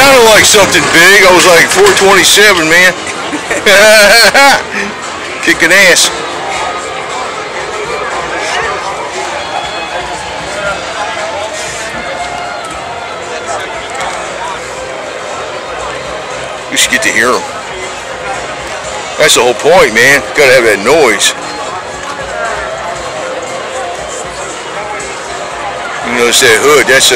sounded like something big. I was like 427, man. Kicking ass. You should get to hear them. That's the whole point, man. Gotta have that noise. You notice that hood? That's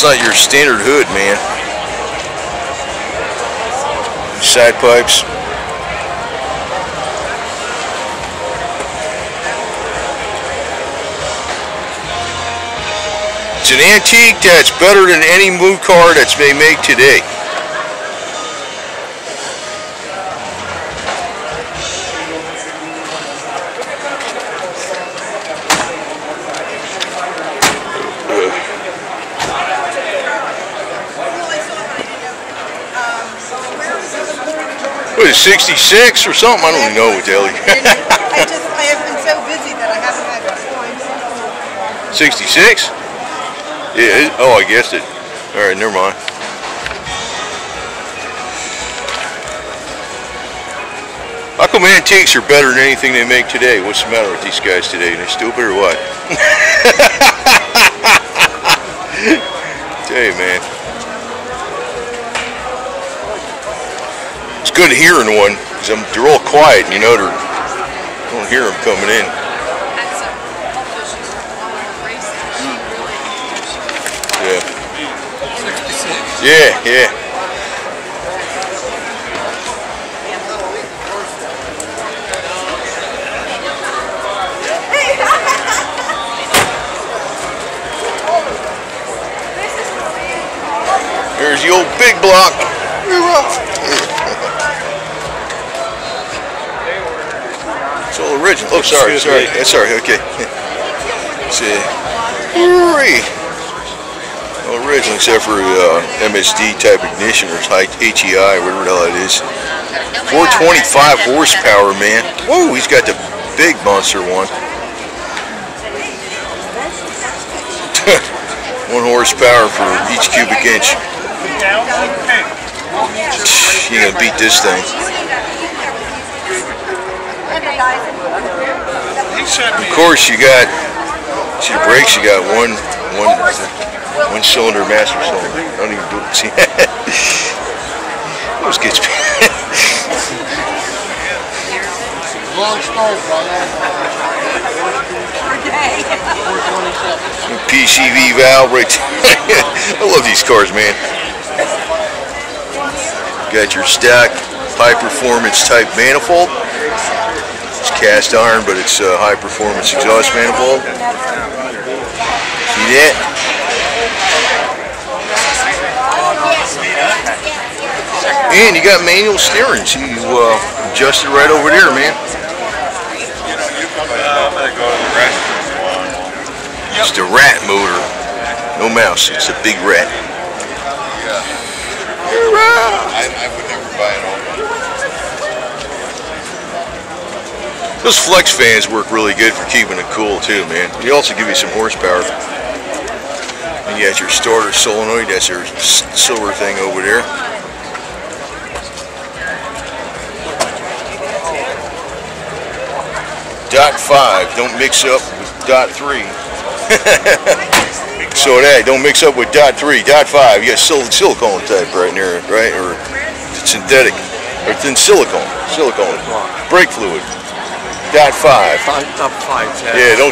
not your standard hood, man. Side pipes. It's an antique that's better than any new car that's been made today. What is it, 66 or something? I don't even know what the hell. I have been so busy that I haven't had time. 66? Yeah, oh, I guessed it. Alright, never mind. How come antiques are better than anything they make today? What's the matter with these guys today? They're stupid or what? Tell you, man. It's good hearing one, because they're all quiet, you know, I don't hear them coming in. Yeah. Yeah. There's the old big block. It's all original. Oh, sorry. That's sorry. Okay. See. Original, except for MSD type ignition or HEI, whatever the hell that is. 425 horsepower, man. Whoa, he's got the big monster one. 1 horsepower for each cubic inch. You gonna beat this thing? Of course, you got. See the brakes? You got one cylinder, master cylinder. I don't even do it. See, those gets me. Long story, brother. PCV valve right there. I love these cars, man. Got your stock high performance type manifold. It's cast iron, but it's a high performance exhaust manifold. See that? And you got manual steering, so you adjust it right over there, man. It's the rat motor. No mouse, it's a big rat. I would never buy it all. Those flex fans work really good for keeping it cool too, man. They also give you some horsepower. And you got your starter solenoid, that's your silver thing over there. Dot 5, don't mix up with dot 3. So that, don't mix up with dot 3. Dot 5, you got silicone type right there, right? Or synthetic. Or thin silicone. Brake fluid. Dot 5. Dot 5. Yeah, don't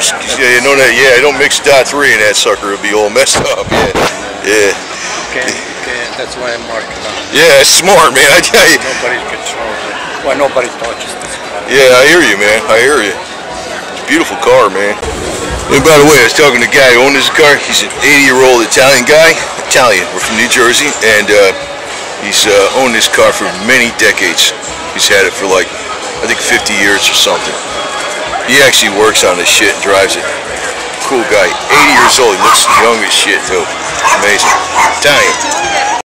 mix dot 3 in that sucker, it'll be all messed up. Yeah. Okay, that's why I'm marking on. Yeah, it's smart, man, I tell you. Nobody controls it. Why nobody touches this car. Yeah, I hear you, man. I hear you. It's a beautiful car, man. And by the way, I was talking to the guy who owned this car. He's an 80-year-old Italian guy. Italian. We're from New Jersey, and he's owned this car for many decades. He's had it for like, I think 50 years or something. He actually works on this shit and drives it. Cool guy. 80 years old. He looks young as shit, too. Amazing. Italian.